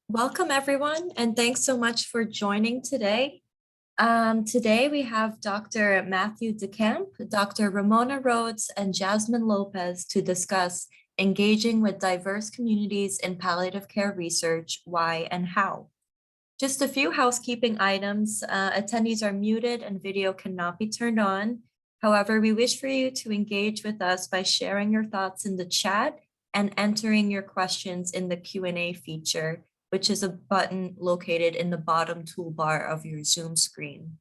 Welcome, everyone, and thanks so much for joining today. Today we have Dr. Matthew DeCamp, Dr. Ramona Rhodes, and Jasmine Lopez to discuss engaging with diverse communities in palliative care research, why and how. Just a few housekeeping items. Attendees are muted and video cannot be turned on. However, we wish for you to engage with us by sharing your thoughts in the chat and entering your questions in the Q&A feature, which is a button located in the bottom toolbar of your Zoom screen.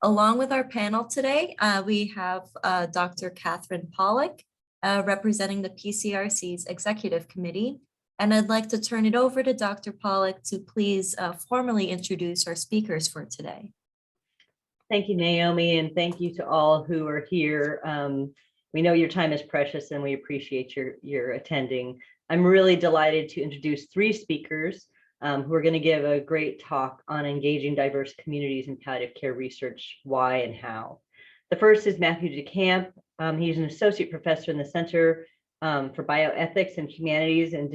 Along with our panel today, we have Dr. Catherine Pollock, representing the PCRC's Executive Committee. And I'd like to turn it over to Dr. Pollock to please formally introduce our speakers for today. Thank you, Naomi, and thank you to all who are here. We know your time is precious and we appreciate your attending. I'm really delighted to introduce three speakers who are going to give a great talk on engaging diverse communities in palliative care research, why and how. The first is Matthew DeCamp. He's an associate professor in the Center for Bioethics and Humanities and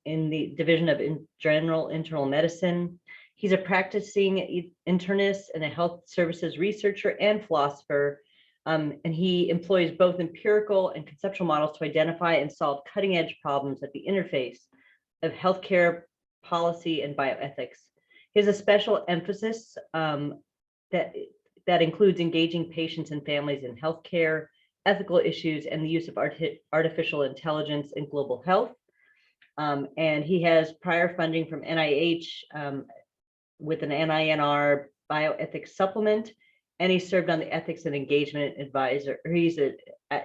in the Division of General Internal Medicine. He's a practicing internist and a health services researcher and philosopher, and he employs both empirical and conceptual models to identify and solve cutting-edge problems at the interface of healthcare policy and bioethics. He has a special emphasis that includes engaging patients and families in healthcare, ethical issues, and the use of artificial intelligence in global health. And he has prior funding from NIH with an NINR bioethics supplement, and he served on the ethics and engagement advisor.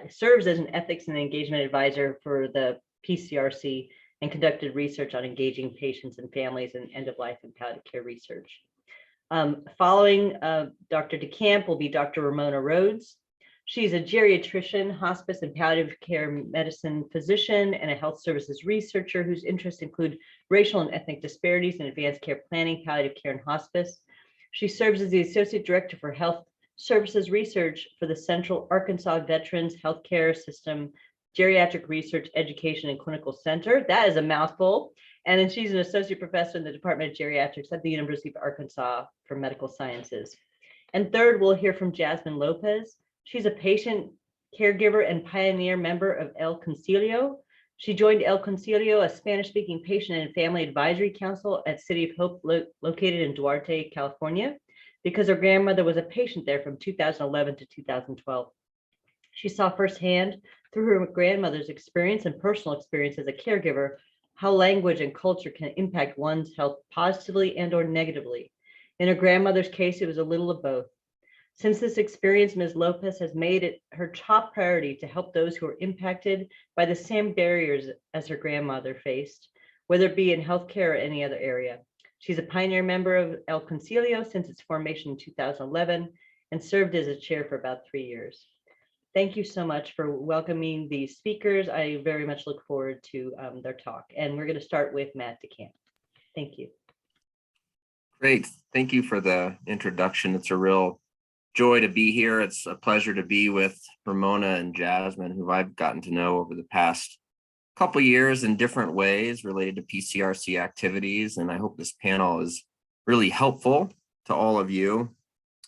Serves as an ethics and engagement advisor for the PCRC and conducted research on engaging patients and families in end-of-life and palliative care research. Following Dr. DeCamp will be Dr. Ramona Rhodes. She's a geriatrician, hospice and palliative care medicine physician, and a health services researcher whose interests include racial and ethnic disparities in advanced care planning, palliative care, and hospice. She serves as the Associate Director for Health Services Research for the Central Arkansas Veterans Healthcare System Geriatric Research, Education, and Clinical Center. That is a mouthful. And then she's an associate professor in the Department of Geriatrics at the University of Arkansas for Medical Sciences. And third, we'll hear from Jasmine Lopez. She's a patient, caregiver, and pioneer member of El Concilio. She joined El Concilio, a Spanish-speaking patient and family advisory council at City of Hope, located in Duarte, California, because her grandmother was a patient there from 2011 to 2012. She saw firsthand, through her grandmother's experience and personal experience as a caregiver, how language and culture can impact one's health positively and or negatively. In her grandmother's case, it was a little of both. Since this experience, Ms. Lopez has made it her top priority to help those who are impacted by the same barriers as her grandmother faced, whether it be in healthcare or any other area. She's a pioneer member of El Concilio since its formation in 2011 and served as a chair for about 3 years. Thank you so much for welcoming these speakers. I very much look forward to their talk. And we're going to start with Matt DeCamp. Thank you. Great. Thank you for the introduction. It's a real joy to be here. It's a pleasure to be with Ramona and Jasmine, who I've gotten to know over the past couple years in different ways related to PCRC activities. And I hope this panel is really helpful to all of you.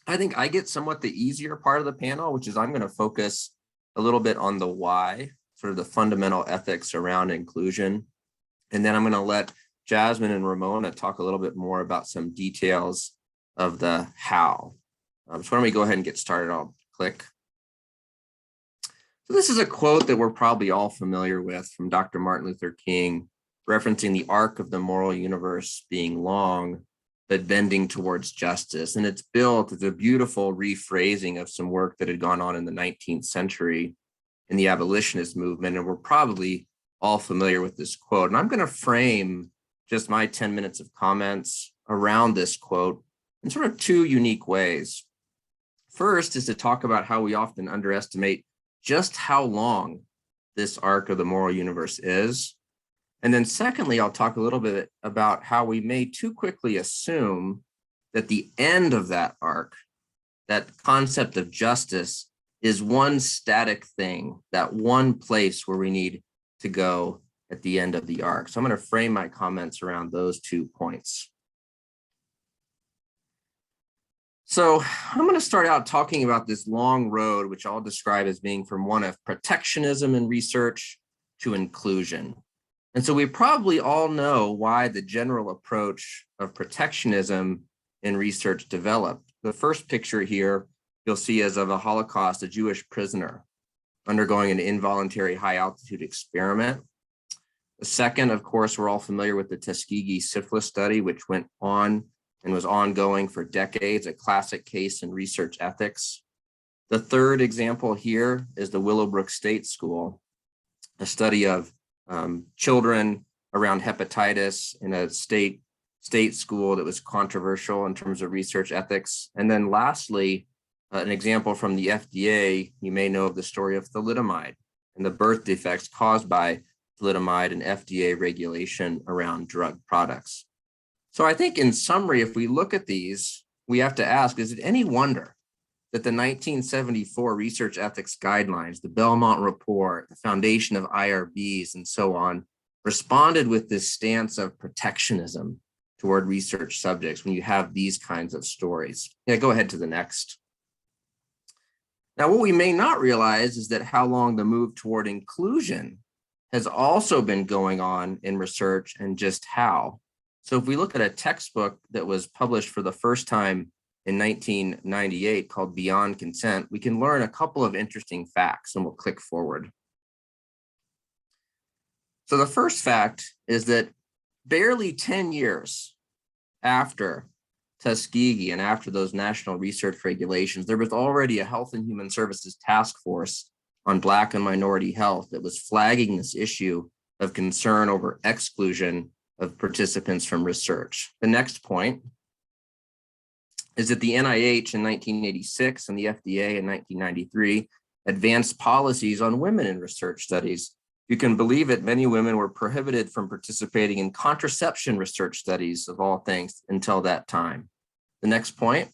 I think I get somewhat the easier part of the panel, which is I'm going to focus a little bit on the why, sort of the fundamental ethics around inclusion. And then I'm going to let Jasmine and Ramona talk a little bit more about some details of the how. So why don't we go ahead and get started? I'll click. So this is a quote that we're probably all familiar with from Dr. Martin Luther King, referencing the arc of the moral universe being long, but bending towards justice. And it's built as a beautiful rephrasing of some work that had gone on in the 19th century in the abolitionist movement. And we're probably all familiar with this quote. And I'm going to frame just my 10 minutes of comments around this quote in sort of two unique ways. First is to talk about how we often underestimate just how long this arc of the moral universe is. And then secondly, I'll talk a little bit about how we may too quickly assume that the end of that arc, that concept of justice, is one static thing, that one place where we need to go at the end of the arc. So I'm going to frame my comments around those 2 points. So I'm going to start out talking about this long road, which I'll describe as being from one of protectionism in research to inclusion. And so we probably all know why the general approach of protectionism in research developed. The first picture here you'll see is of a Holocaust, a Jewish prisoner undergoing an involuntary high altitude experiment. The second, of course, we're all familiar with the Tuskegee syphilis study, which went on and was ongoing for decades, a classic case in research ethics. The third example here is the Willowbrook State School, a study of children around hepatitis in a state school that was controversial in terms of research ethics. And then lastly, an example from the FDA, you may know of the story of thalidomide and the birth defects caused by thalidomide and FDA regulation around drug products. So I think in summary, if we look at these, we have to ask, is it any wonder that the 1974 research ethics guidelines, the Belmont Report, the foundation of IRBs and so on, responded with this stance of protectionism toward research subjects when you have these kinds of stories? Yeah, go ahead to the next. Now, what we may not realize is that how long the move toward inclusion has also been going on in research and just how. So if we look at a textbook that was published for the first time in 1998 called Beyond Consent, we can learn a couple of interesting facts, and we'll click forward. So the first fact is that barely 10 years after Tuskegee and after those national research regulations, there was already a Health and Human Services task force on Black and minority health that was flagging this issue of concern over exclusion of participants from research. The next point is that the NIH in 1986 and the FDA in 1993 advanced policies on women in research studies. You can believe it, many women were prohibited from participating in contraception research studies of all things until that time. The next point,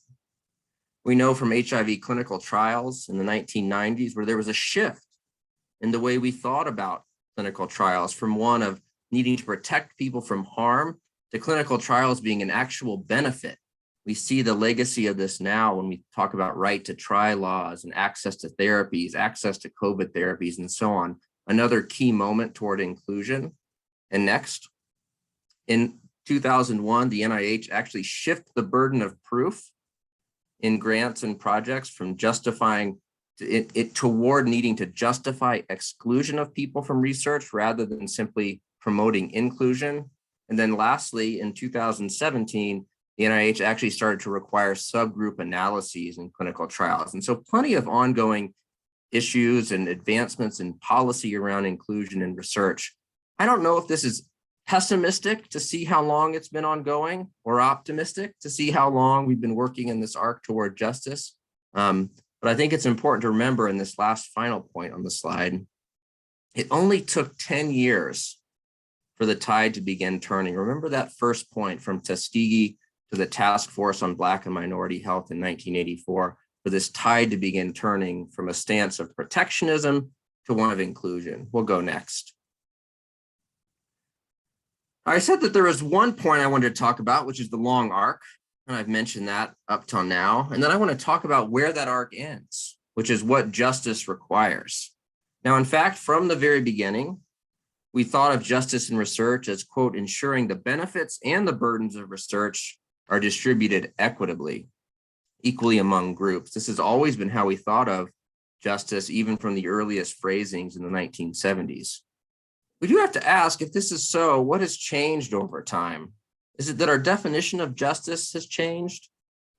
we know from HIV clinical trials in the 1990s where there was a shift in the way we thought about clinical trials from one of needing to protect people from harm to clinical trials being an actual benefit. We see the legacy of this now when we talk about right to try laws and access to therapies, access to COVID therapies, and so on. Another key moment toward inclusion. And next, in 2001, the NIH actually shifted the burden of proof in grants and projects from justifying it toward needing to justify exclusion of people from research rather than simply promoting inclusion. And then lastly, in 2017, the NIH actually started to require subgroup analyses in clinical trials. And so plenty of ongoing issues and advancements in policy around inclusion in research. I don't know if this is pessimistic to see how long it's been ongoing or optimistic to see how long we've been working in this arc toward justice. But I think it's important to remember in this last final point on the slide, it only took 10 years for the tide to begin turning. Remember that first point from Tuskegee to the Task Force on Black and Minority Health in 1984, for this tide to begin turning from a stance of protectionism to one of inclusion. We'll go next. I said that there was one point I wanted to talk about, which is the long arc, and I've mentioned that up till now. And then I want to talk about where that arc ends, which is what justice requires. Now, in fact, from the very beginning, we thought of justice in research as, quote, ensuring the benefits and the burdens of research are distributed equitably, equally among groups. This has always been how we thought of justice, even from the earliest phrasings in the 1970s. We do have to ask, if this is so, what has changed over time? Is it that our definition of justice has changed?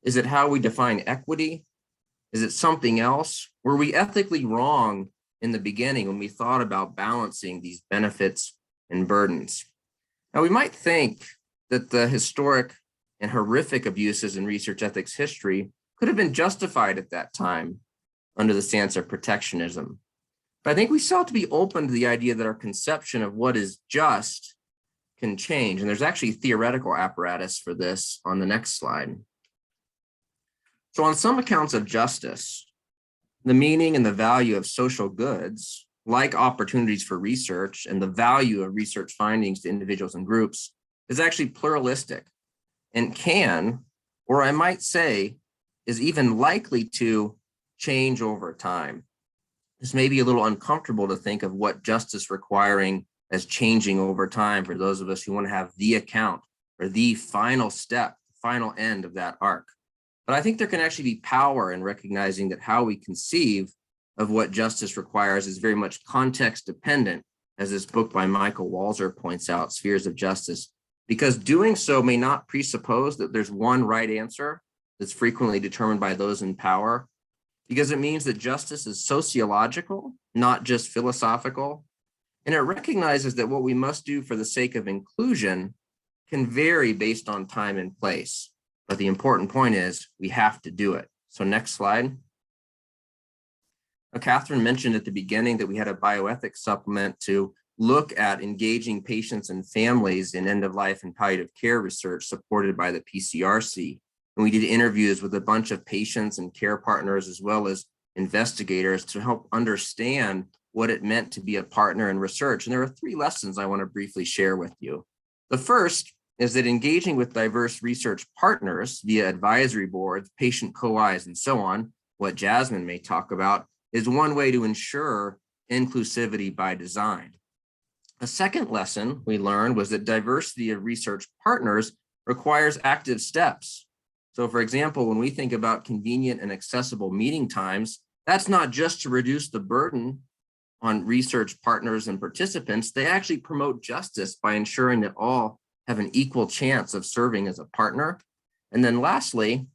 Is it how we define equity? Is it something else? Were we ethically wrong in the beginning when we thought about balancing these benefits and burdens? Now, we might think that the historic and horrific abuses in research ethics history could have been justified at that time under the stance of protectionism. But I think we still have to be open to the idea that our conception of what is just can change. And there's actually theoretical apparatus for this on the next slide. So on some accounts of justice, the meaning and the value of social goods like opportunities for research and the value of research findings to individuals and groups, is actually pluralistic and can, or I might say, is even likely to change over time. This may be a little uncomfortable to think of what justice requiring as changing over time for those of us who want to have the account or the final step, final end of that arc. But I think there can actually be power in recognizing that how we conceive of what justice requires is very much context dependent, as this book by Michael Walzer points out, Spheres of Justice, because doing so may not presuppose that there's one right answer that's frequently determined by those in power, because it means that justice is sociological, not just philosophical. And it recognizes that what we must do for the sake of inclusion can vary based on time and place. But the important point is we have to do it. So next slide. Now, Catherine mentioned at the beginning that we had a bioethics supplement to look at engaging patients and families in end-of-life and palliative care research supported by the PCRC. And we did interviews with a bunch of patients and care partners, as well as investigators, to help understand what it meant to be a partner in research. And there are 3 lessons I want to briefly share with you. The first is that engaging with diverse research partners via advisory boards, patient co-Is, and so on, what Jasmine may talk about, is one way to ensure inclusivity by design. A second lesson we learned was that diversity of research partners requires active steps. So for example, when we think about convenient and accessible meeting times, that's not just to reduce the burden on research partners and participants. They actually promote justice by ensuring that all have an equal chance of serving as a partner. And then lastly,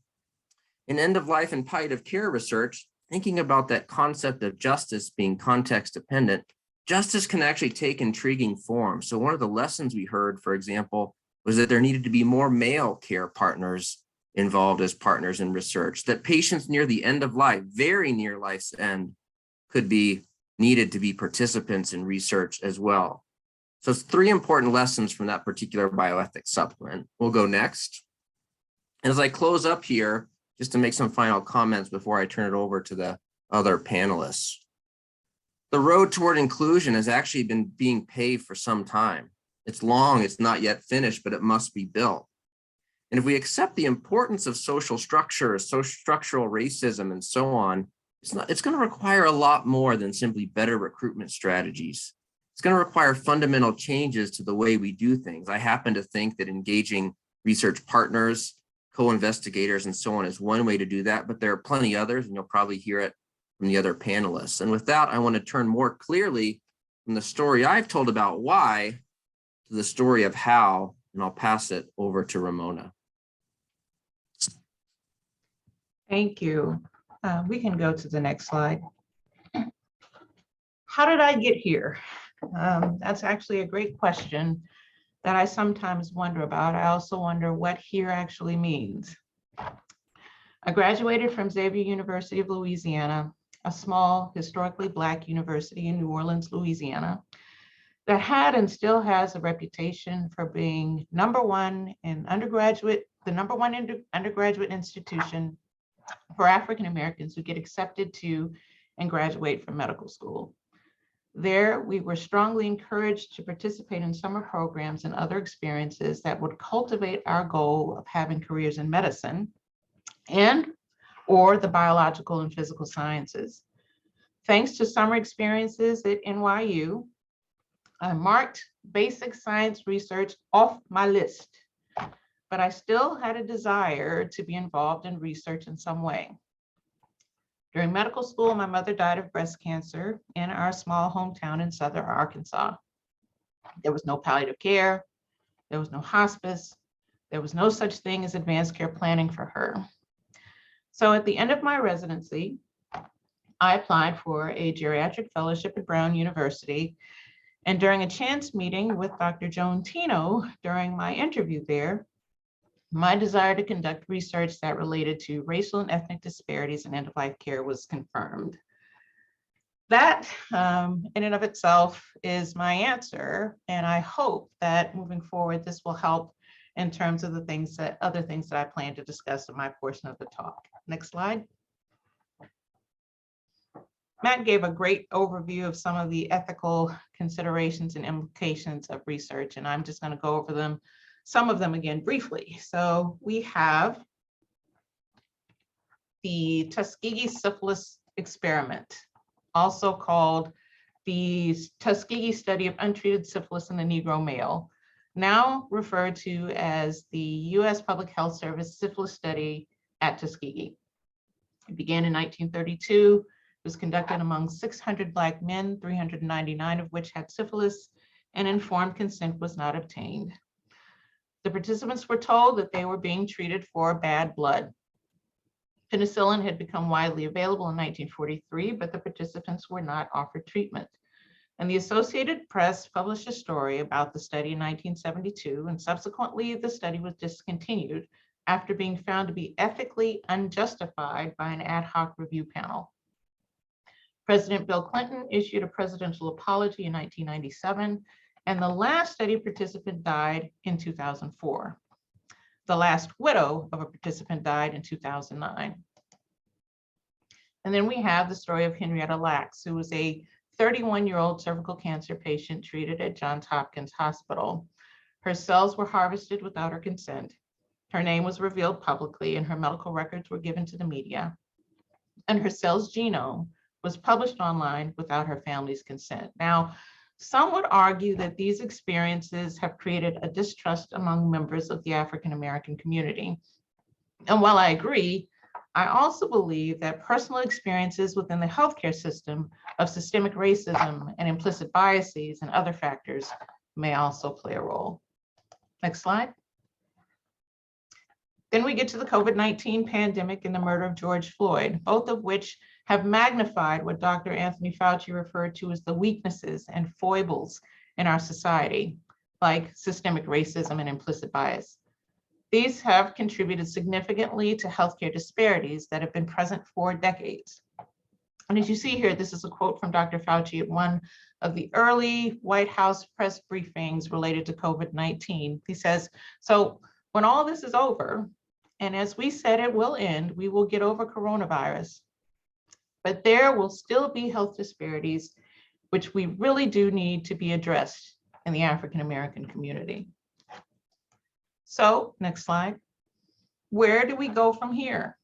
in end-of-life and palliative care research, thinking about that concept of justice being context dependent, justice can actually take intriguing forms. So one of the lessons we heard, for example, was that there needed to be more male care partners involved as partners in research, that patients near the end of life, very near life's end, could be needed to be participants in research as well. So it's 3 important lessons from that particular bioethics supplement. We'll go next. And as I close up here, just to make some final comments before I turn it over to the other panelists. The road toward inclusion has actually been being paved for some time. It's long, it's not yet finished, but it must be built. And if we accept the importance of social structures, social structural racism, and so on, it's going to require a lot more than simply better recruitment strategies. It's going to require fundamental changes to the way we do things. I happen to think that engaging research partners, co-investigators, and so on is one way to do that, but there are plenty others, and you'll probably hear it from the other panelists. And with that, I want to turn more clearly from the story I've told about why to the story of how, and I'll pass it over to Ramona. Thank you. We can go to the next slide. How did I get here? That's actually a great question that I sometimes wonder about. I also wonder what here actually means. I graduated from Xavier University of Louisiana, a small, historically Black university in New Orleans, Louisiana, that had and still has a reputation for being the number one undergraduate institution for African Americans who get accepted to and graduate from medical school. There, we were strongly encouraged to participate in summer programs and other experiences that would cultivate our goal of having careers in medicine or the biological and physical sciences. Thanks to summer experiences at NYU, I marked basic science research off my list, but I still had a desire to be involved in research in some way. During medical school, my mother died of breast cancer in our small hometown in southern Arkansas. There was no palliative care, there was no hospice, there was no such thing as advanced care planning for her. So at the end of my residency, I applied for a geriatric fellowship at Brown University. And during a chance meeting with Dr. Joan Tino during my interview there, my desire to conduct research that related to racial and ethnic disparities in end-of-life care was confirmed. That in and of itself is my answer. And I hope that moving forward, this will help in terms of the other things that I plan to discuss in my portion of the talk. Next slide. Matt gave a great overview of some of the ethical considerations and implications of research, and I'm just going to go over them, some of them again briefly. So we have the Tuskegee syphilis experiment, also called the Tuskegee study of untreated syphilis in the Negro male, now referred to as the U.S. Public Health Service syphilis study at Tuskegee. It began in 1932. It was conducted among 600 Black men, 399 of which had syphilis, and informed consent was not obtained. The participants were told that they were being treated for bad blood. Penicillin had become widely available in 1943, but the participants were not offered treatment. And the Associated Press published a story about the study in 1972, and subsequently the study was discontinued after being found to be ethically unjustified by an ad hoc review panel. President Bill Clinton issued a presidential apology in 1997, and the last study participant died in 2004. The last widow of a participant died in 2009. And then we have the story of Henrietta Lacks, who was a 31-year-old cervical cancer patient treated at Johns Hopkins Hospital. Her cells were harvested without her consent. Her name was revealed publicly, and her medical records were given to the media. And her cell's genome was published online without her family's consent. Now, some would argue that these experiences have created a distrust among members of the African American community. And while I agree, I also believe that personal experiences within the healthcare system of systemic racism and implicit biases and other factors may also play a role. Next slide. Then we get to the COVID-19 pandemic and the murder of George Floyd, both of which have magnified what Dr. Anthony Fauci referred to as the weaknesses and foibles in our society, like systemic racism and implicit bias. These have contributed significantly to healthcare disparities that have been present for decades. And as you see here, this is a quote from Dr. Fauci at one of the early White House press briefings related to COVID-19. He says, so when all this is over, and as we said it will end, we will get over coronavirus, but there will still be health disparities, which we really do need to be addressed in the African American community. So next slide. Where do we go from here?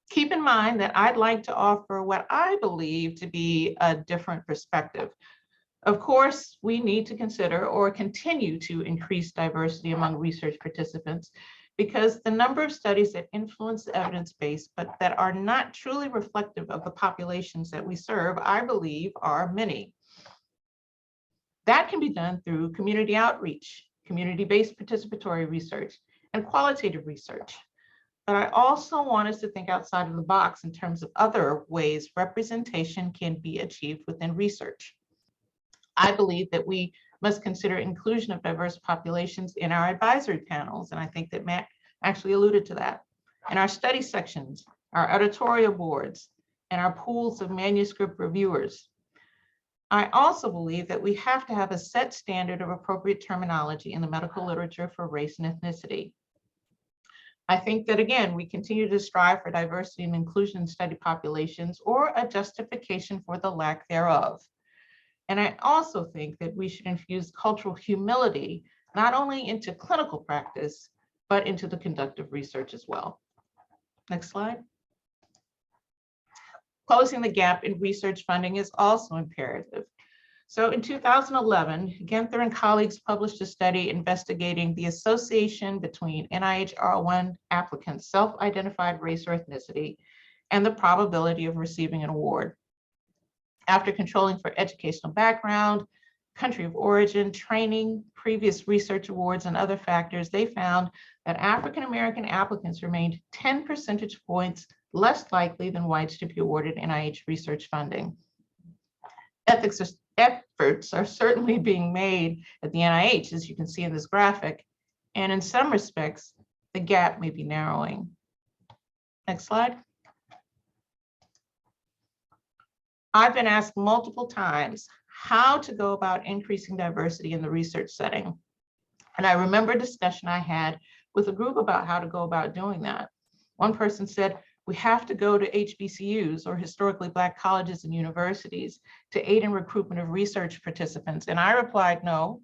Keep in mind that I'd like to offer what I believe to be a different perspective. Of course, we need to consider or continue to increase diversity among research participants, because the number of studies that influence the evidence base, but that are not truly reflective of the populations that we serve, I believe are many. That can be done through community outreach, community-based participatory research, and qualitative research. But I also want us to think outside of the box in terms of other ways representation can be achieved within research. I believe that we must consider inclusion of diverse populations in our advisory panels, and I think that Matt actually alluded to that, in our study sections, our editorial boards, and our pools of manuscript reviewers. I also believe that we have to have a set standard of appropriate terminology in the medical literature for race and ethnicity. I think that, again, we continue to strive for diversity and inclusion in study populations or a justification for the lack thereof. And I also think that we should infuse cultural humility, not only into clinical practice, but into the conduct of research as well. Next slide. Closing the gap in research funding is also imperative. So in 2011, Ginther and colleagues published a study investigating the association between NIH R01 applicants' self-identified race or ethnicity and the probability of receiving an award. After controlling for educational background, country of origin, training, previous research awards, and other factors, they found that African American applicants remained 10 percentage points less likely than whites to be awarded NIH research funding. Ethics efforts are certainly being made at the NIH, as you can see in this graphic, and in some respects, the gap may be narrowing. Next slide. I've been asked multiple times how to go about increasing diversity in the research setting. And I remember a discussion I had with a group about how to go about doing that. One person said, We have to go to HBCUs, or historically Black colleges and universities, to aid in recruitment of research participants. And I replied, no,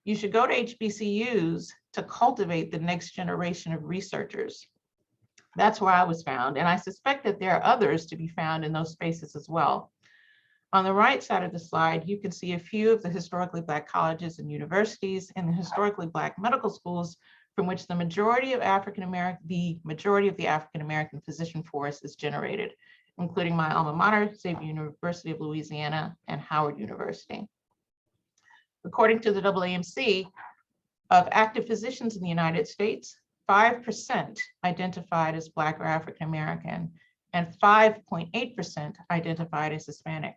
you should go to HBCUs to cultivate the next generation of researchers. That's where I was found. And I suspect that there are others to be found in those spaces as well. On the right side of the slide, you can see a few of the historically Black colleges and universities and the historically Black medical schools from which the majority of the African American physician force is generated, including my alma mater, Xavier University of Louisiana, and Howard University. According to the AAMC, of active physicians in the United States, 5% identified as Black or African American, and 5.8% identified as Hispanic.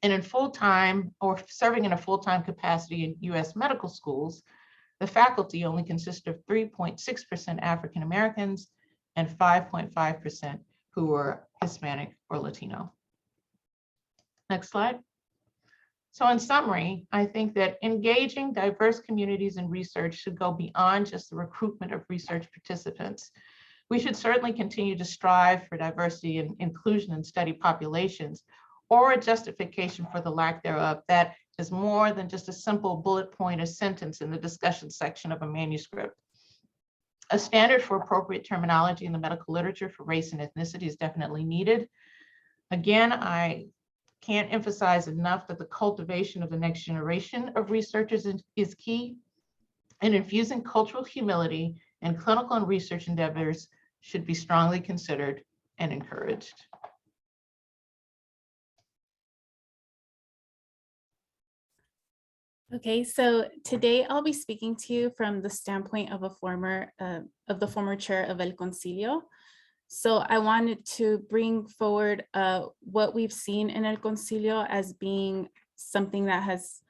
And in full-time or serving in a full-time capacity in US medical schools, the faculty only consist of 3.6% African Americans and 5.5% who were Hispanic or Latino. Next slide. So in summary, I think that engaging diverse communities in research should go beyond just the recruitment of research participants. We should certainly continue to strive for diversity and inclusion in study populations, or a justification for the lack thereof that is more than just a simple bullet point or sentence in the discussion section of a manuscript. A standard for appropriate terminology in the medical literature for race and ethnicity is definitely needed. Again, I can't emphasize enough that the cultivation of the next generation of researchers is key, and infusing cultural humility in clinical and research endeavors should be strongly considered and encouraged. Okay, so today I'll be speaking to you from the standpoint of the former chair of El Concilio. So I wanted to bring forward what we've seen in El Concilio as being something that has,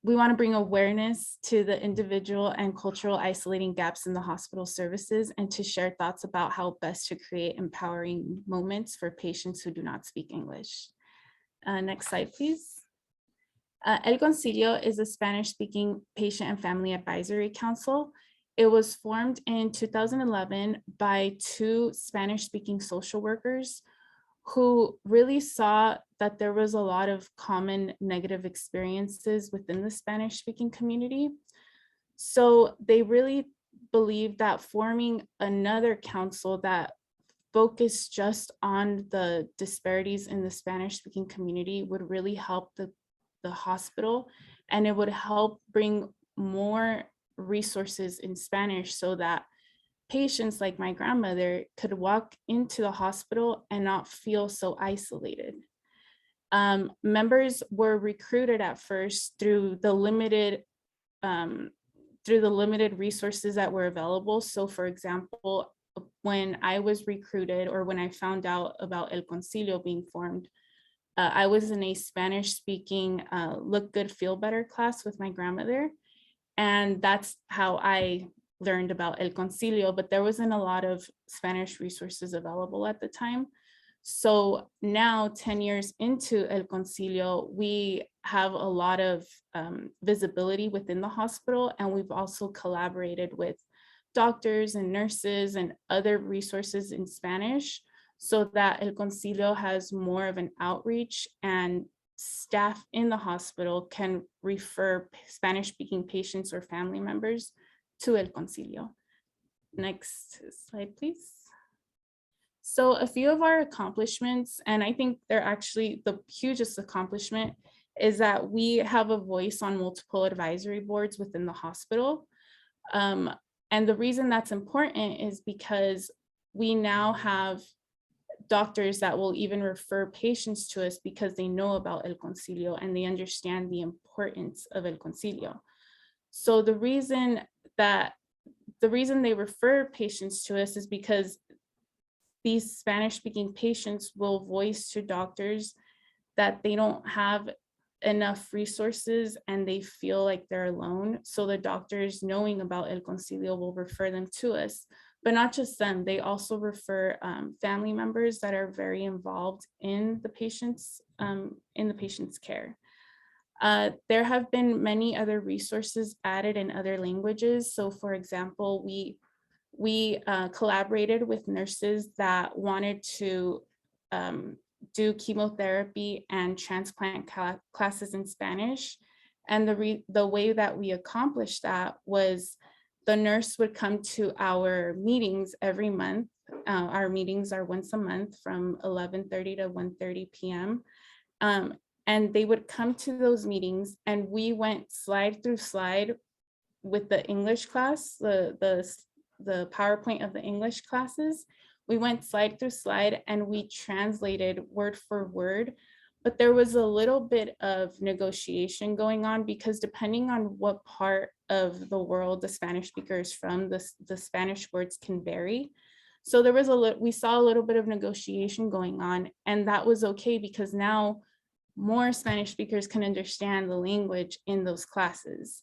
we want to bring awareness to the individual and cultural isolating gaps in the hospital services, and to share thoughts about how best to create empowering moments for patients who do not speak English. Next slide, please. El Concilio is a Spanish-speaking patient and family advisory council. It was formed in 2011 by two Spanish-speaking social workers who really saw that there was a lot of common negative experiences within the Spanish-speaking community. So they really believed that forming another council that focused just on the disparities in the Spanish-speaking community would really help the hospital, and it would help bring more resources in Spanish so that patients like my grandmother could walk into the hospital and not feel so isolated. Members were recruited at first through the limited resources that were available. So for example, when I was recruited, or when I found out about El Concilio being formed, I was in a Spanish-speaking Look Good, Feel Better class with my grandmother. And that's how I learned about El Concilio, but there wasn't a lot of Spanish resources available at the time. So now, 10 years into El Concilio, we have a lot of visibility within the hospital, and we've also collaborated with doctors and nurses and other resources in Spanish, so that El Concilio has more of an outreach, and staff in the hospital can refer Spanish-speaking patients or family members to El Concilio. Next slide, please. So a few of our accomplishments, and I think they're actually the hugest accomplishment, is that we have a voice on multiple advisory boards within the hospital. And the reason that's important is because we now have doctors that will even refer patients to us because they know about El Concilio and they understand the importance of El Concilio. So the reason they refer patients to us is because these Spanish-speaking patients will voice to doctors that they don't have enough resources and they feel like they're alone. So the doctors, knowing about El Concilio, will refer them to us. But not just them, they also refer family members that are very involved in the patient's care. There have been many other resources added in other languages. So for example, we we collaborated with nurses that wanted to do chemotherapy and transplant classes in Spanish. And the way that we accomplished that was the nurse would come to our meetings every month. Our meetings are once a month from 11:30 to 1:30 p.m. And they would come to those meetings, and we went slide through slide with the English class, the PowerPoint of the English classes. We went slide through slide and we translated word for word, but there was a little bit of negotiation going on because depending on what part of the world the Spanish speaker is from, the Spanish words can vary. So there was we saw a little bit of negotiation going on, and that was okay because now more Spanish speakers can understand the language in those classes.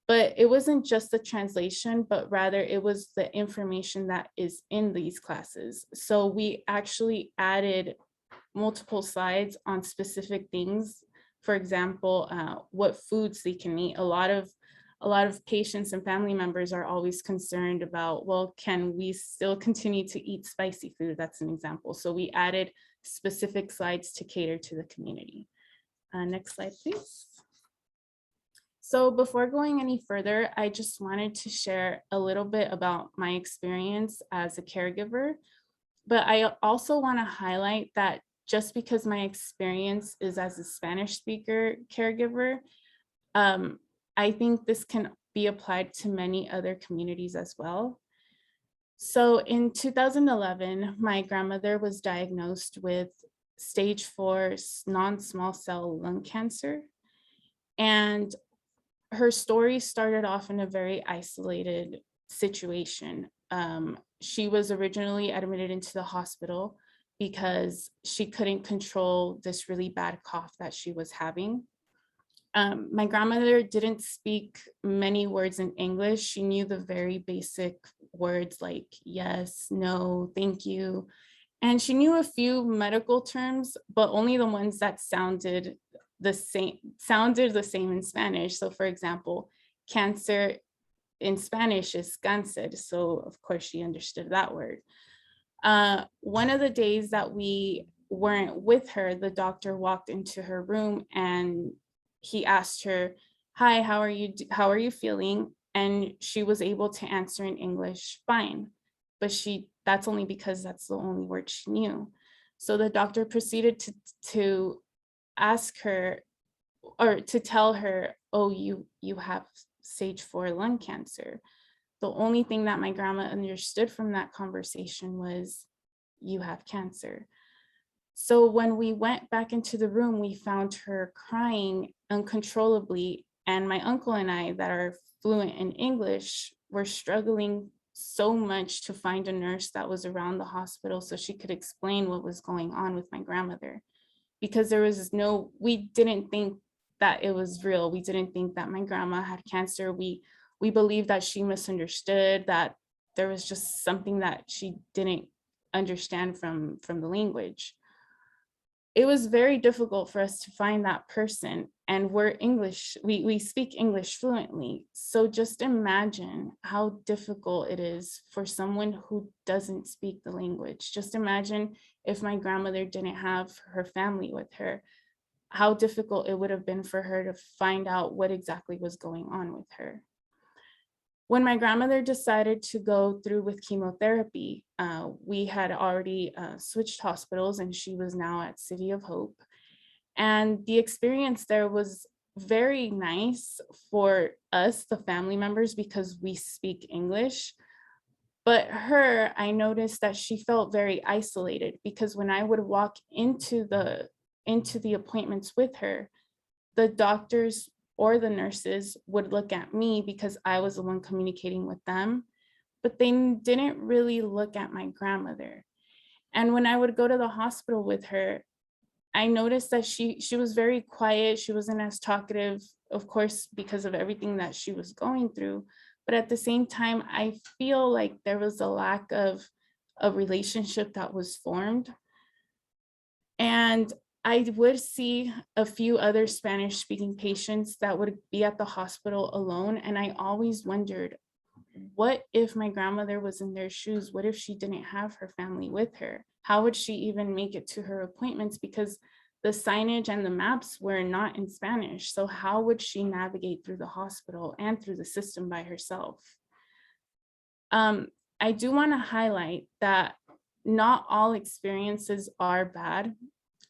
But it wasn't just the translation, but rather it was the information that is in these classes. So we actually added multiple slides on specific things. For example, what foods they can eat. A lot of patients and family members are always concerned about, well, can we still continue to eat spicy food? That's an example. So we added specific slides to cater to the community. Next slide, please. So before going any further, I just wanted to share a little bit about my experience as a caregiver, but I also want to highlight that just because my experience is as a Spanish speaker caregiver, I think this can be applied to many other communities as well. So in 2011, my grandmother was diagnosed with stage 4 non-small cell lung cancer. And her story started off in a very isolated situation. She was originally admitted into the hospital because she couldn't control this really bad cough that she was having. My grandmother didn't speak many words in English. She knew the very basic words like yes, no, thank you. And she knew a few medical terms, but only the ones that sounded the same in Spanish. So for example, cancer in Spanish is cáncer. So of course she understood that word. One of the days that we weren't with her, the doctor walked into her room and he asked her, "Hi, how are you feeling?" And she was able to answer in English fine, but that's only because that's the only word she knew. So the doctor proceeded to ask her, or to tell her, "Oh, you have stage 4 lung cancer." The only thing that my grandma understood from that conversation was, "You have cancer." So when we went back into the room, we found her crying uncontrollably, and my uncle and I, that are fluent in English, were struggling so much to find a nurse that was around the hospital so she could explain what was going on with my grandmother, because we didn't think that it was real. We didn't think that my grandma had cancer. We believed that she misunderstood, that there was just something that she didn't understand from the language. It was very difficult for us to find that person, and we're English, we speak English fluently. So just imagine how difficult it is for someone who doesn't speak the language. Just imagine if my grandmother didn't have her family with her, how difficult it would have been for her to find out what exactly was going on with her. When my grandmother decided to go through with chemotherapy, we had already switched hospitals, and she was now at City of Hope. And the experience there was very nice for us, the family members, because we speak English. But I noticed that she felt very isolated, because when I would walk into the appointments with her, the doctors or the nurses would look at me because I was the one communicating with them, but they didn't really look at my grandmother. And when I would go to the hospital with her, I noticed that she was very quiet. She wasn't as talkative, of course, because of everything that she was going through. But at the same time, I feel like there was a lack of a relationship that was formed. And I would see a few other Spanish speaking patients that would be at the hospital alone. And I always wondered, what if my grandmother was in their shoes? What if she didn't have her family with her? How would she even make it to her appointments? Because the signage and the maps were not in Spanish. So how would she navigate through the hospital and through the system by herself? I do want to highlight that not all experiences are bad,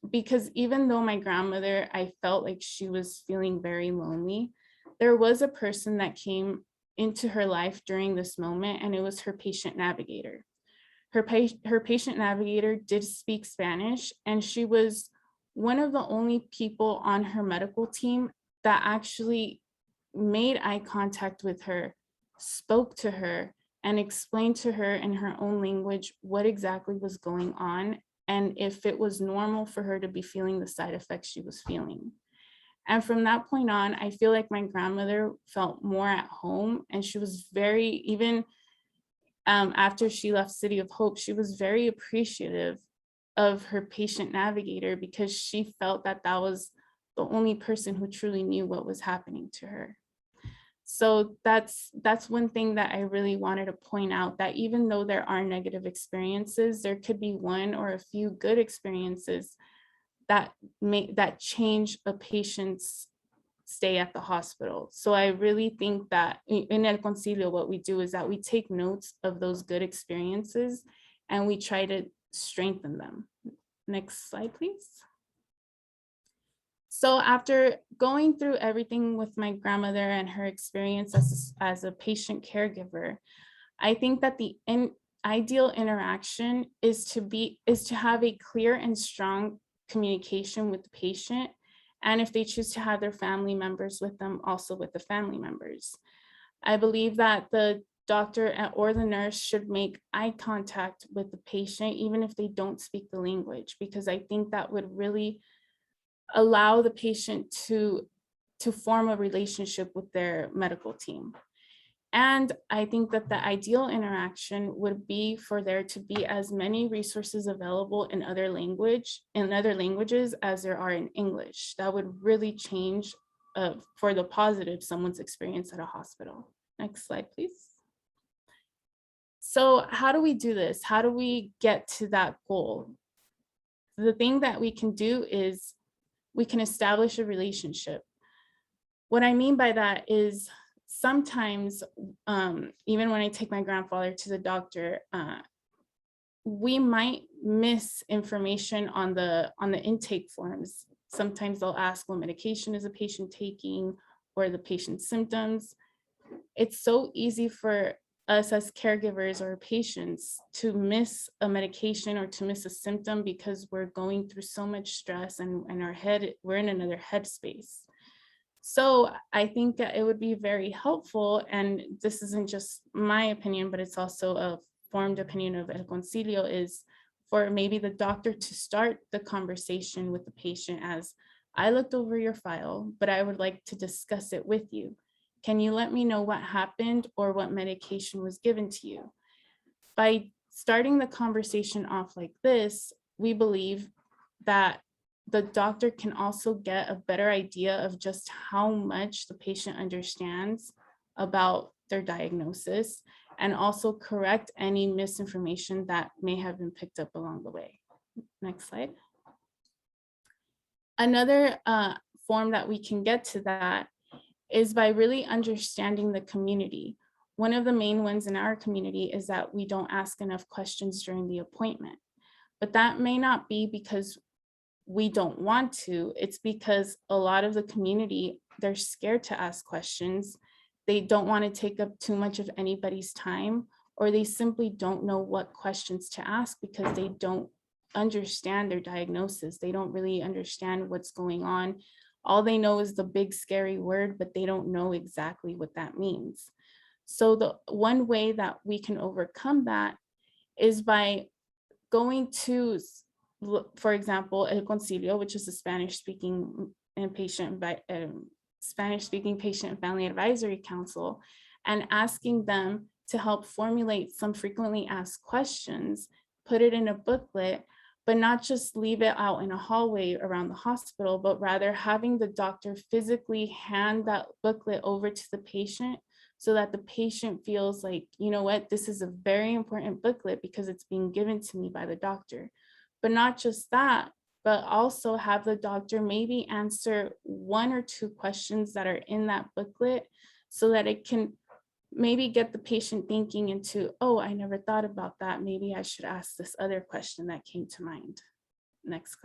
because even though my grandmother, I felt like she was feeling very lonely, there was a person that came into her life during this moment, and it was her patient navigator. Her patient navigator did speak Spanish, and she was one of the only people on her medical team that actually made eye contact with her, spoke to her, and explained to her in her own language what exactly was going on and if it was normal for her to be feeling the side effects she was feeling. And from that point on, I feel like my grandmother felt more at home, and she was very, even after she left City of Hope, she was very appreciative of her patient navigator, because she felt that that was the only person who truly knew what was happening to her. So that's one thing that I really wanted to point out, that even though there are negative experiences, there could be one or a few good experiences that change a patient's stay at the hospital. So I really think that in El Concilio, what we do is that we take notes of those good experiences and we try to strengthen them. Next slide, please. So after going through everything with my grandmother and her experience as a patient caregiver, I think that the ideal interaction is to have a clear and strong communication with the patient. And if they choose to have their family members with them, also with the family members. I believe that the doctor or the nurse should make eye contact with the patient, even if they don't speak the language, because I think that would really allow the patient to form a relationship with their medical team. And I think that the ideal interaction would be for there to be as many resources available in other languages as there are in English. That would really change for the positive someone's experience at a hospital. Next slide, please. So how do we do this? How do we get to that goal? The thing that we can do is we can establish a relationship. What I mean by that is sometimes, even when I take my grandfather to the doctor, we might miss information on the intake forms. Sometimes they'll ask what medication is a patient taking or the patient's symptoms. It's so easy for us as caregivers or patients to miss a medication or to miss a symptom because we're going through so much stress and we're in another headspace. So I think that it would be very helpful, and this isn't just my opinion, but it's also a formed opinion of El Concilio, is for maybe the doctor to start the conversation with the patient as, I looked over your file, but I would like to discuss it with you. Can you let me know what happened or what medication was given to you? By starting the conversation off like this, we believe that the doctor can also get a better idea of just how much the patient understands about their diagnosis, and also correct any misinformation that may have been picked up along the way. Next slide. Another form that we can get to that is by really understanding the community. One of the main ones in our community is that we don't ask enough questions during the appointment, but that may not be because we don't want to. It's because a lot of the community, they're scared to ask questions. They don't want to take up too much of anybody's time, or they simply don't know what questions to ask because they don't understand their diagnosis. They don't really understand what's going on. All they know is the big scary word, but they don't know exactly what that means. So the one way that we can overcome that is by going to, for example, El Concilio, which is a Spanish-speaking patient and family advisory council, and asking them to help formulate some frequently asked questions, put it in a booklet, but not just leave it out in a hallway around the hospital, but rather having the doctor physically hand that booklet over to the patient so that the patient feels like, you know what, this is a very important booklet because it's being given to me by the doctor. But not just that, but also have the doctor maybe answer 1 or 2 questions that are in that booklet so that it can maybe get the patient thinking into, oh, I never thought about that. Maybe I should ask this other question that came to mind. Next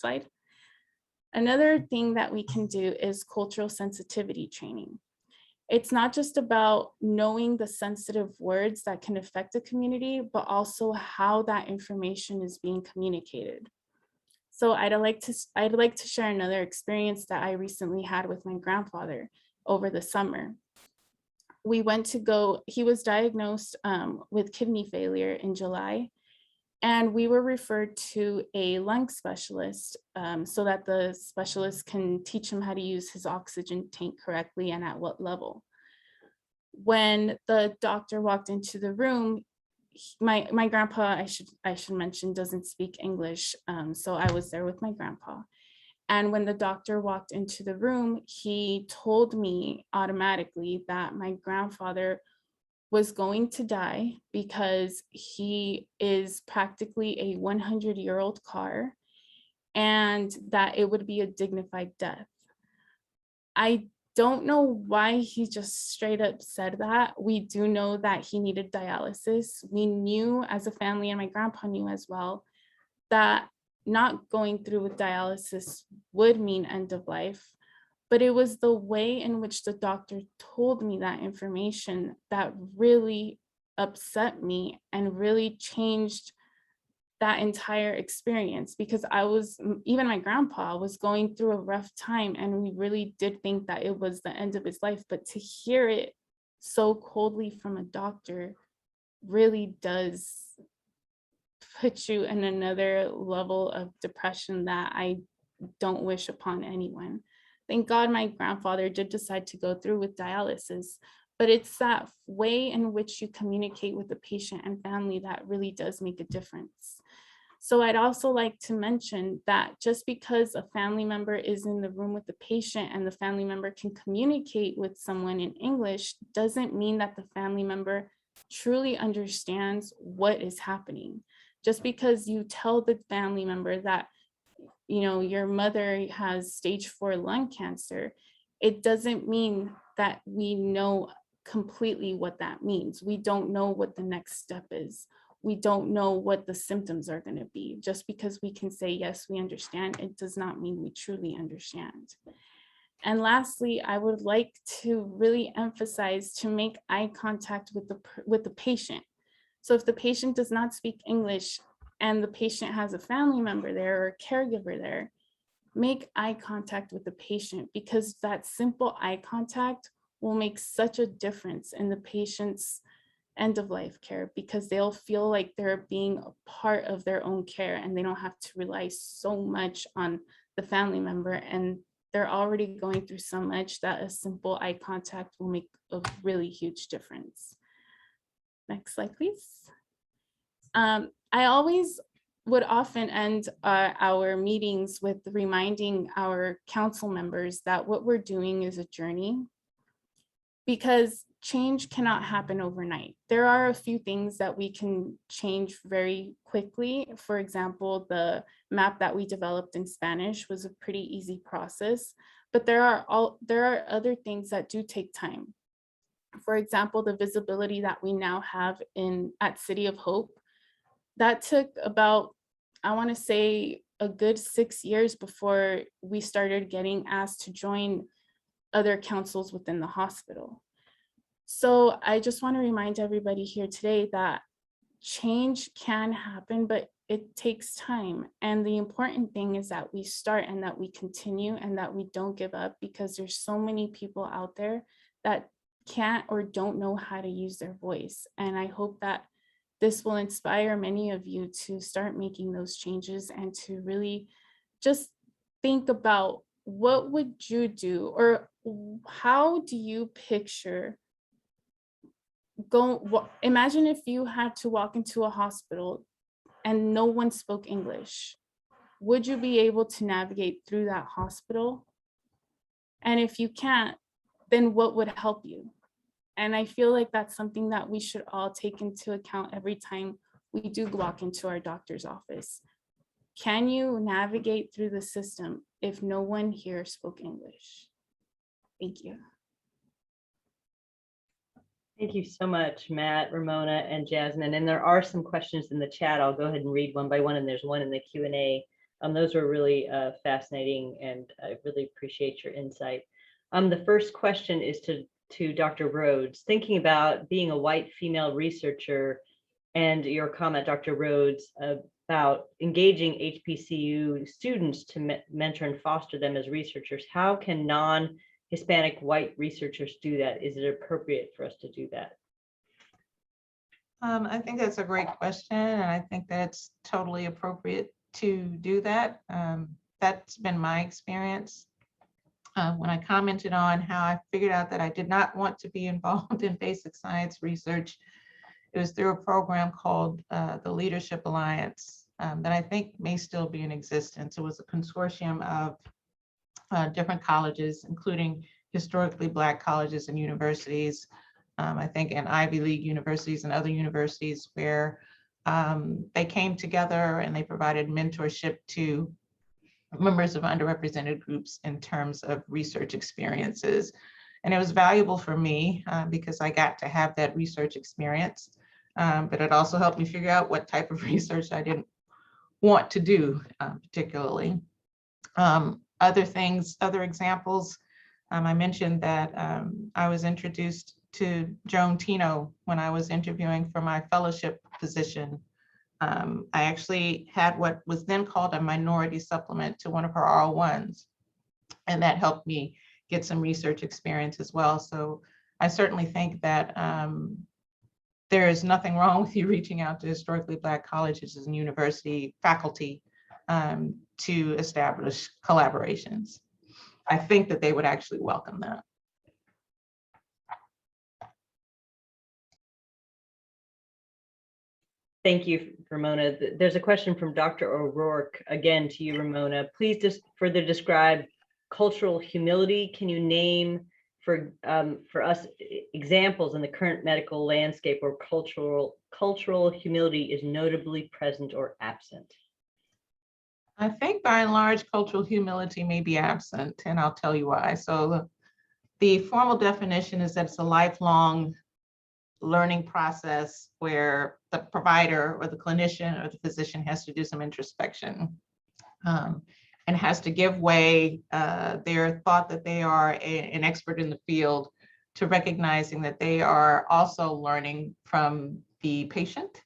slide. Another thing that we can do is cultural sensitivity training. It's not just about knowing the sensitive words that can affect a community, but also how that information is being communicated. So I'd like to share another experience that I recently had with my grandfather over the summer. He was diagnosed with kidney failure in July, and we were referred to a lung specialist so that the specialist can teach him how to use his oxygen tank correctly and at what level. When the doctor walked into the room, my grandpa, I should mention, doesn't speak English, so I was there with my grandpa. And when the doctor walked into the room, he told me automatically that my grandfather was going to die because he is practically a 100-year-old car, and that it would be a dignified death. I don't know why he just straight up said that. We do know that he needed dialysis. We knew as a family, and my grandpa knew as well, that not going through with dialysis would mean end of life. But it was the way in which the doctor told me that information that really upset me and really changed that entire experience, because even my grandpa was going through a rough time, and we really did think that it was the end of his life. But to hear it so coldly from a doctor really does put you in another level of depression that I don't wish upon anyone. Thank God my grandfather did decide to go through with dialysis, but it's that way in which you communicate with the patient and family that really does make a difference. So I'd also like to mention that just because a family member is in the room with the patient and the family member can communicate with someone in English doesn't mean that the family member truly understands what is happening. Just because you tell the family member that, you know, your mother has stage 4 lung cancer, it doesn't mean that we know completely what that means. We don't know what the next step is. We don't know what the symptoms are going to be. Just because we can say, yes, we understand, it does not mean we truly understand. And lastly, I would like to really emphasize to make eye contact with the patient. So if the patient does not speak English and the patient has a family member there or a caregiver there, make eye contact with the patient, because that simple eye contact will make such a difference in the patient's end of life care, because they'll feel like they're being a part of their own care and they don't have to rely so much on the family member, and they're already going through so much that a simple eye contact will make a really huge difference. Next slide, please. I always would often end our meetings with reminding our council members that what we're doing is a journey, because change cannot happen overnight. There are a few things that we can change very quickly. For example, the map that we developed in Spanish was a pretty easy process, but there are other things that do take time. For example, the visibility that we now have at City of Hope, that took about, I want to say, a good 6 years before we started getting asked to join other councils within the hospital. So I just want to remind everybody here today that change can happen, but it takes time. And the important thing is that we start and that we continue and that we don't give up, because there's so many people out there that can't or don't know how to use their voice. And I hope that this will inspire many of you to start making those changes and to really just think about what would you do, or how do you picture imagine if you had to walk into a hospital and no one spoke English. Would you be able to navigate through that hospital? And if you can't, then what would help you? And I feel like that's something that we should all take into account every time we do walk into our doctor's office. Can you navigate through the system if no one here spoke English? Thank you. Thank you so much, Matt, Ramona, and Jasmine. And there are some questions in the chat. I'll go ahead and read one by one, and there's one in the Q&A. Those were really fascinating, and I really appreciate your insight. The first question is to Dr. Rhodes. Thinking about being a white female researcher and your comment, Dr. Rhodes, about engaging HBCU students to mentor and foster them as researchers, how can non-Hispanic white researchers do that? Is it appropriate for us to do that? I think that's a great question, and I think that's totally appropriate to do that. That's been my experience. When I commented on how I figured out that I did not want to be involved in basic science research, it was through a program called the Leadership Alliance that I think may still be in existence. It was a consortium of different colleges, including historically Black colleges and universities, I think, and Ivy League universities and other universities, where they came together and they provided mentorship to members of underrepresented groups in terms of research experiences. And it was valuable for me because I got to have that research experience, but it also helped me figure out what type of research I didn't want to do particularly. Other things, other examples, I mentioned that I was introduced to Joan Tino when I was interviewing for my fellowship position. I actually had what was then called a minority supplement to one of her R01s, and that helped me get some research experience as well. So I certainly think that there is nothing wrong with you reaching out to historically Black colleges and university faculty to establish collaborations. I think that they would actually welcome that. Thank you, Ramona. There's a question from Dr. O'Rourke, again to you, Ramona. Please just further describe cultural humility. Can you name for us examples in the current medical landscape where cultural humility is notably present or absent? I think by and large, cultural humility may be absent, and I'll tell you why. So the formal definition is that it's a lifelong learning process where the provider or the clinician or the physician has to do some introspection and has to give way their thought that they are an expert in the field to recognizing that they are also learning from the patient.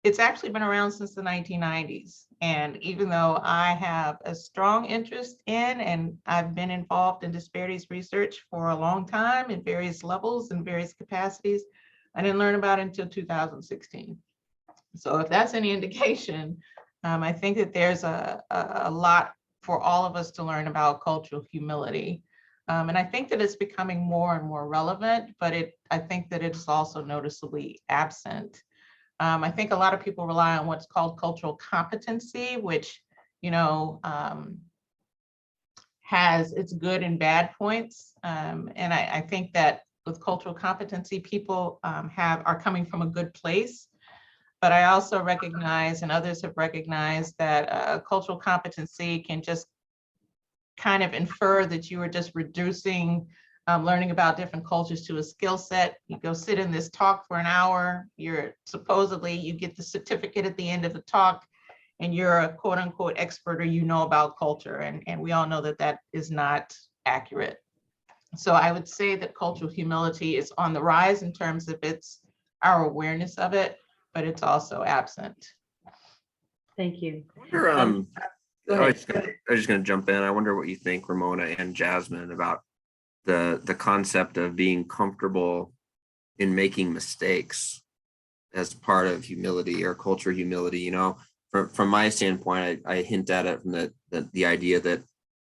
It's actually been around since the 1990s. And even though I have a strong interest in, and I've been involved in disparities research for a long time in various levels and various capacities, I didn't learn about it until 2016. So if that's any indication, I think that there's a lot for all of us to learn about cultural humility. And I think that it's becoming more and more relevant, but I think that it's also noticeably absent. I think a lot of people rely on what's called cultural competency, which, you know, has its good and bad points. And I think that with cultural competency, people are coming from a good place. But I also recognize, and others have recognized, that cultural competency can just kind of infer that you are just reducing learning about different cultures to a skill set. You go sit in this talk for an hour, you get the certificate at the end of the talk, and you're a quote unquote expert, or you know about culture. And we all know that that is not accurate. So I would say that cultural humility is on the rise in terms of our awareness of it, but it's also absent. Thank you. I Go was ahead. just going to jump in. I wonder what you think, Ramona and Jasmine, about the concept of being comfortable in making mistakes as part of humility or culture humility. You know, from my standpoint, I hint at it from the idea that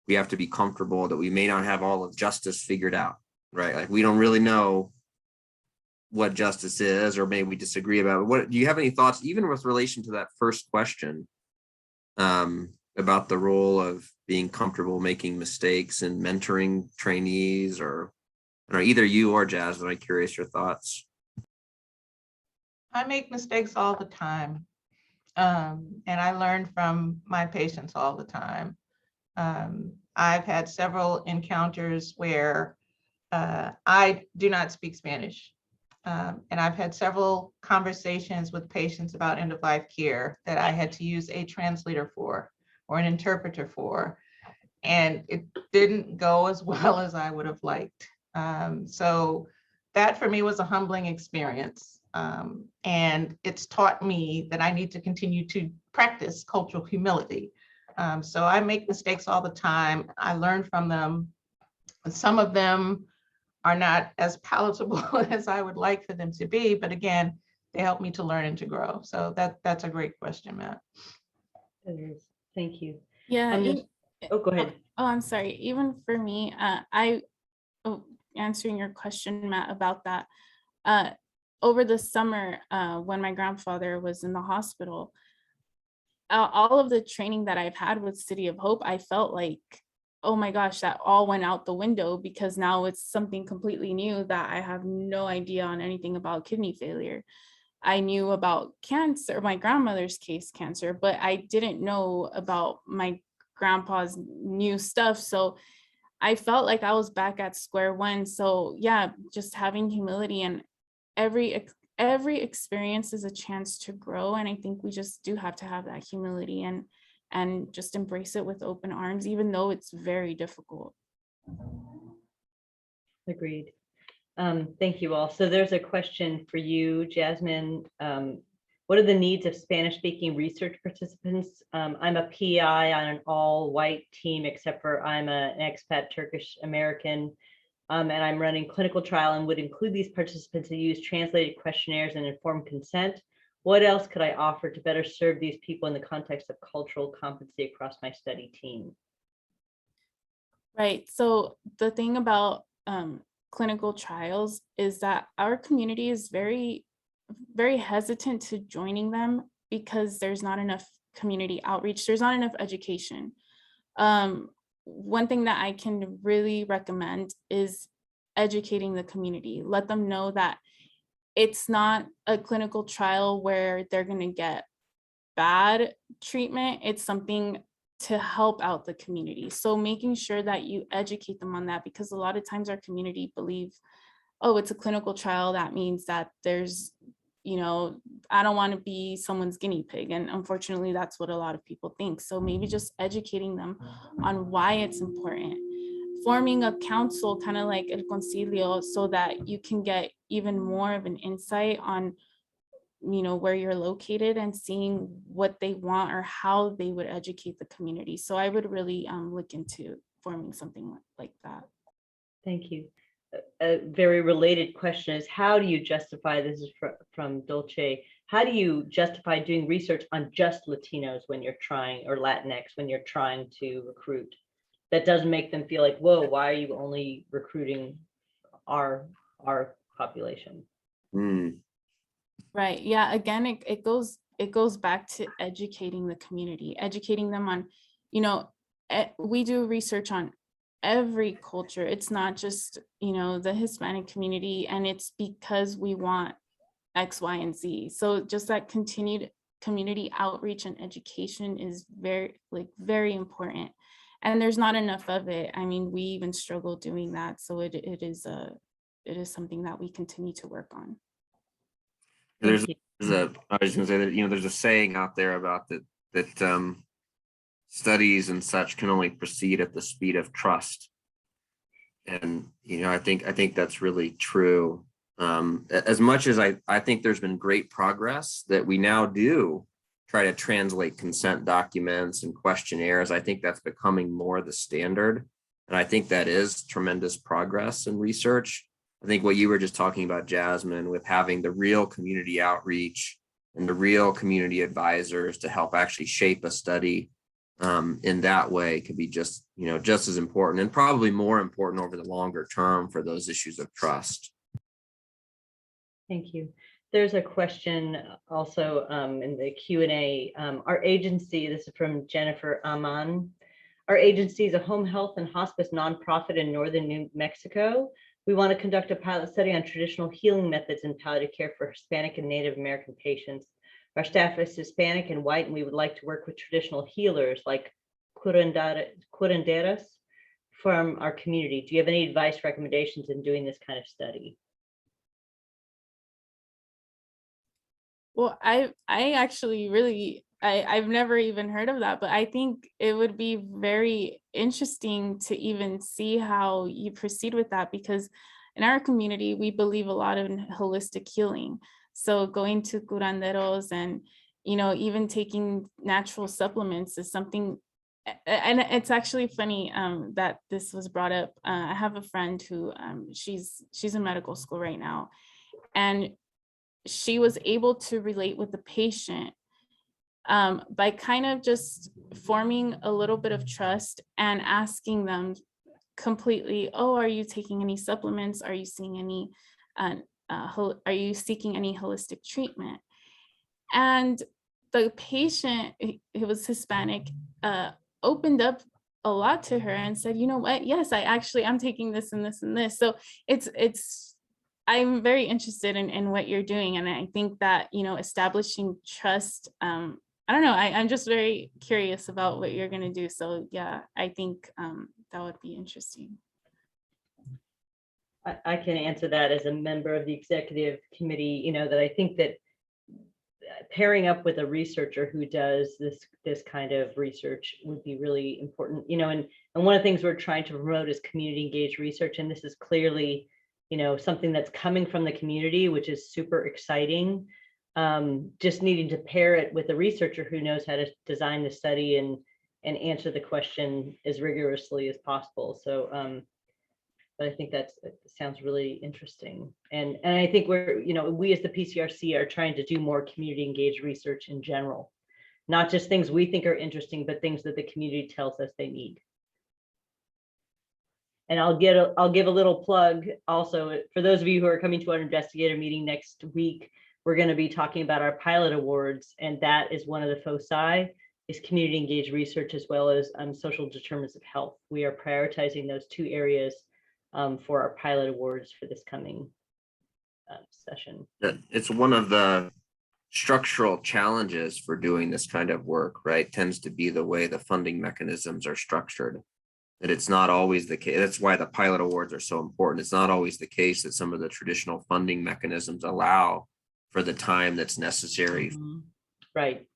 we have to be comfortable that we may not have all of justice figured out, right? Like we don't really know what justice is, or maybe we disagree about it. What do you have any thoughts, even with relation to that first question, about the role of being comfortable making mistakes and mentoring trainees or Or either you or Jasmine, I'm curious your thoughts. I make mistakes all the time. And I learn from my patients all the time. I've had several encounters where I do not speak Spanish. And I've had several conversations with patients about end-of-life care that I had to use a translator for or an interpreter for. And it didn't go as well as I would have liked. So that for me was a humbling experience. And it's taught me that I need to continue to practice cultural humility. So I make mistakes all the time. I learn from them. Some of them are not as palatable as I would like for them to be, but again, they help me to learn and to grow. So that's a great question, Matt. It is. Thank you. Yeah. Oh, go ahead. Oh, I'm sorry. Even for me, answering your question, Matt, about that, over the summer, when my grandfather was in the hospital, all of the training that I've had with City of Hope, I felt like, oh my gosh, that all went out the window because now it's something completely new that I have no idea on anything about kidney failure. I knew about cancer, my grandmother's case cancer, but I didn't know about my grandpa's new stuff. So I felt like I was back at square one. So yeah, just having humility, and every experience is a chance to grow. And I think we just do have to have that humility and just embrace it with open arms, even though it's very difficult. Agreed. Thank you all. So there's a question for you, Jasmine. What are the needs of Spanish-speaking research participants? I'm a PI on an all-white team, except for I'm an expat Turkish American, and I'm running clinical trial and would include these participants to use translated questionnaires and informed consent. What else could I offer to better serve these people in the context of cultural competency across my study team? Right. So the thing about clinical trials is that our community is very hesitant to joining them because there's not enough community outreach. There's not enough education. One thing that I can really recommend is educating the community. Let them know that it's not a clinical trial where they're going to get bad treatment. It's something to help out the community. So making sure that you educate them on that, because a lot of times our community believe, oh, it's a clinical trial. That means that there's, I don't want to be someone's guinea pig. And unfortunately, that's what a lot of people think. So maybe just educating them on why it's important. Forming a council, kind of like El Concilio, so that you can get even more of an insight on where you're located and seeing what they want or how they would educate the community. So I would really look into forming something like that. Thank you. A very related question is, how do you justify, this is from Dolce, how do you justify doing research on just Latinos when you're trying, or Latinx when you're trying to recruit? That doesn't make them feel like, whoa, why are you only recruiting our population? Right. Yeah. Again, it goes back to educating the community, educating them on, we do research on every culture. It's not just, the Hispanic community, and it's because we want X, Y, and Z. So just that continued community outreach and education is very important. And there's not enough of it. I mean, we even struggle doing that. So it is something that we continue to work on. I was going to say that, there's a saying out there about that studies and such can only proceed at the speed of trust. And, I think that's really true. As much as I think there's been great progress that we now do try to translate consent documents and questionnaires, I think that's becoming more the standard. And I think that is tremendous progress in research. I think what you were just talking about, Jasmine, with having the real community outreach and the real community advisors to help actually shape a study in that way could be just as important, and probably more important over the longer term for those issues of trust. Thank you. There's a question also in the Q&A. Our agency, this is from Jennifer Aman. Our agency is a home health and hospice nonprofit in northern New Mexico. We want to conduct a pilot study on traditional healing methods in palliative care for Hispanic and Native American patients. Our staff is Hispanic and white, and we would like to work with traditional healers like curanderas from our community. Do you have any advice, recommendations in doing this kind of study? Well, I actually really, I've never even heard of that, but I think it would be very interesting to even see how you proceed with that, because in our community, we believe a lot in holistic healing. So going to curanderos and, you know, even taking natural supplements is something, and it's actually funny that this was brought up. I have a friend who she's in medical school right now, and she was able to relate with the patient by kind of just forming a little bit of trust and asking them completely, oh, are you taking any supplements? Are you seeing any, are you seeking any holistic treatment? And the patient, who was Hispanic, opened up a lot to her and said, you know what? Yes, I'm taking this and this and this. So I'm very interested in what you're doing. And I think that, you know, establishing trust, I don't know, I'm just very curious about what you're going to do. So yeah, I think that would be interesting. I can answer that as a member of the executive committee, you know, that I think that pairing up with a researcher who does this kind of research would be really important, you know, and one of the things we're trying to promote is community engaged research. And this is clearly, you know, something that's coming from the community, which is super exciting. Just needing to pair it with a researcher who knows how to design the study and answer the question as rigorously as possible. So, but I think that sounds really interesting. And I think we're, you know, we as the PCRC are trying to do more community engaged research in general, not just things we think are interesting, but things that the community tells us they need. And I'll give a little plug also for those of you who are coming to our investigator meeting next week. We're going to be talking about our pilot awards, and that is one of the foci is community engaged research as well as social determinants of health. We are prioritizing those two areas for our pilot awards for this coming session. It's one of the structural challenges for doing this kind of work, right? Tends to be the way the funding mechanisms are structured. That it's not always the case. That's why the pilot awards are so important. It's not always the case that some of the traditional funding mechanisms allow for the time that's necessary. Mm-hmm. Right.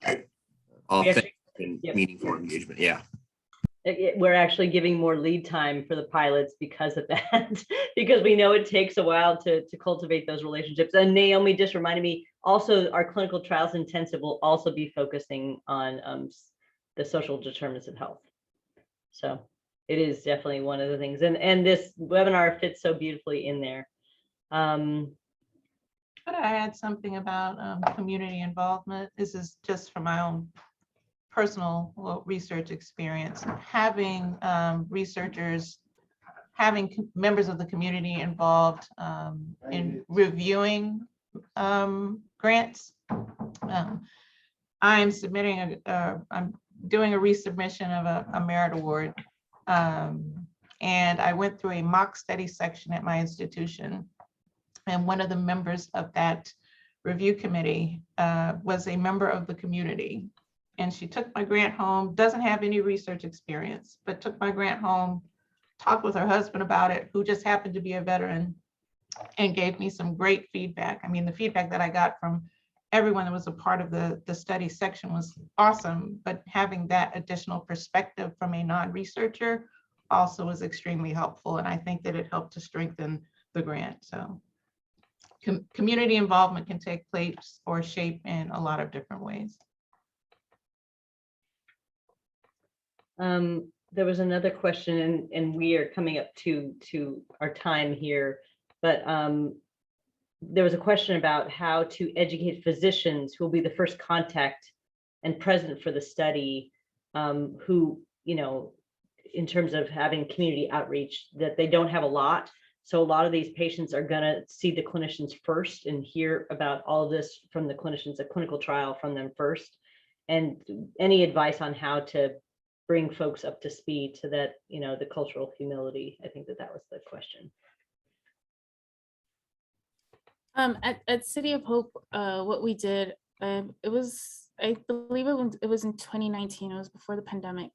All things in meaningful engagement. Yeah. We're actually giving more lead time for the pilots because of that, because we know it takes a while to cultivate those relationships. And Naomi just reminded me, also our clinical trials intensive will also be focusing on the social determinants of health. So it is definitely one of the things, and this webinar fits so beautifully in there. Could I add something about community involvement? This is just from my own personal research experience. Having researchers, having members of the community involved in reviewing grants. I'm submitting I'm doing a resubmission of a merit award. And I went through a mock study section at my institution. And one of the members of that review committee was a member of the community. And she took my grant home, doesn't have any research experience, but took my grant home, talked with her husband about it, who just happened to be a veteran, and gave me some great feedback. I mean, the feedback that I got from everyone that was a part of the study section was awesome, but having that additional perspective from a non-researcher also was extremely helpful. And I think that it helped to strengthen the grant. So community involvement can take place or shape in a lot of different ways. There was another question, and we are coming up to our time here, but there was a question about how to educate physicians who will be the first contact and present for the study, who, you know, in terms of having community outreach, that they don't have a lot. So a lot of these patients are going to see the clinicians first and hear about all of this from the clinicians, a clinical trial from them first. And any advice on how to bring folks up to speed to that, you know, the cultural humility. I think that was the question. At City of Hope, what we did, it was, I believe it was in 2019, it was before the pandemic.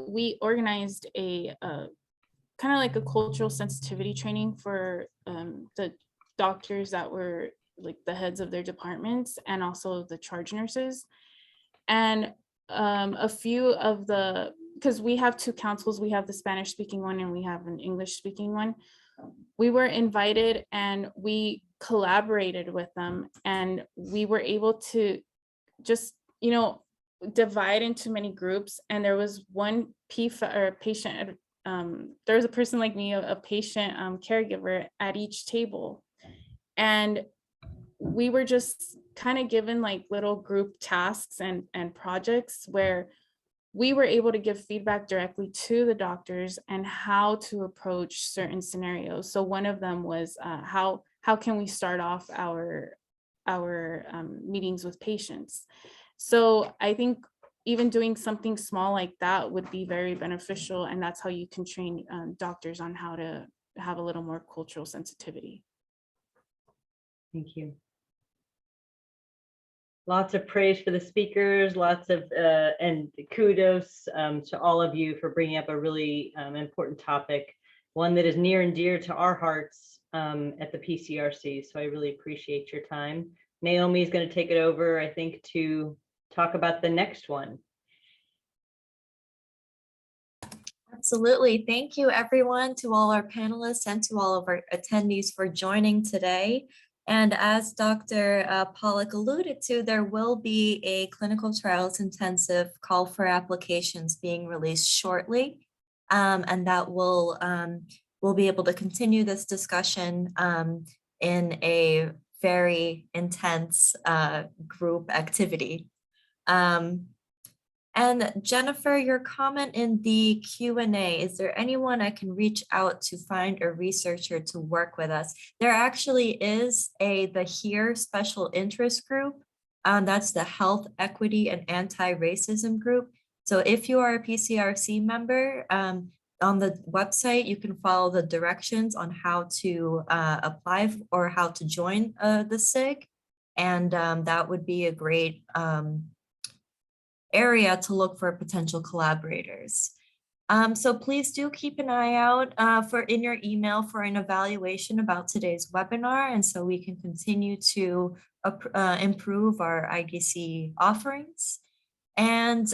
We organized a kind of like a cultural sensitivity training for the doctors that were like the heads of their departments and also the charge nurses. And a few of the, because we have two councils, we have the Spanish speaking one and we have an English speaking one. We were invited and we collaborated with them, and we were able to just, you know, divide into many groups. And there was one patient, there was a person like me, a patient caregiver at each table. And we were just kind of given like little group tasks and projects where we were able to give feedback directly to the doctors and how to approach certain scenarios. So one of them was how can we start off our meetings with patients. So I think even doing something small like that would be very beneficial, and that's how you can train doctors on how to have a little more cultural sensitivity. Thank you. Lots of praise for the speakers, lots of and kudos to all of you for bringing up a really important topic, one that is near and dear to our hearts at the PCRC. So I really appreciate your time. Naomi is going to take it over, I think, to talk about the next one. Absolutely. Thank you, everyone, to all our panelists and to all of our attendees for joining today. And as Dr. Pollack alluded to, there will be a clinical trials intensive call for applications being released shortly. And that will we'll be able to continue this discussion in a very intense group activity. And Jennifer, your comment in the Q&A, is there anyone I can reach out to find a researcher to work with us? There actually is the HERE special interest group. That's the Health, Equity, and Anti-Racism group. So if you are a PCRC member, on the website, you can follow the directions on how to apply or how to join the SIG. And that would be a great area to look for potential collaborators. So please do keep an eye out in your email for an evaluation about today's webinar, and so we can continue to improve our IDC offerings. And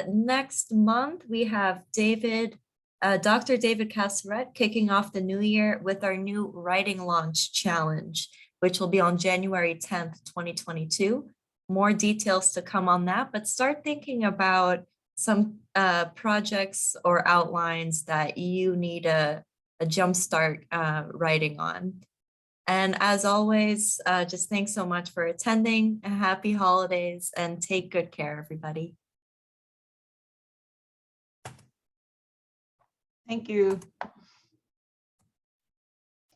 next month we have Dr. David Casseret kicking off the new year with our new Writing Launch Challenge, which will be on January 10th, 2022. More details to come on that, but start thinking about some projects or outlines that you need a jumpstart writing on. And as always, just thanks so much for attending. Happy holidays and take good care, everybody. Thank you.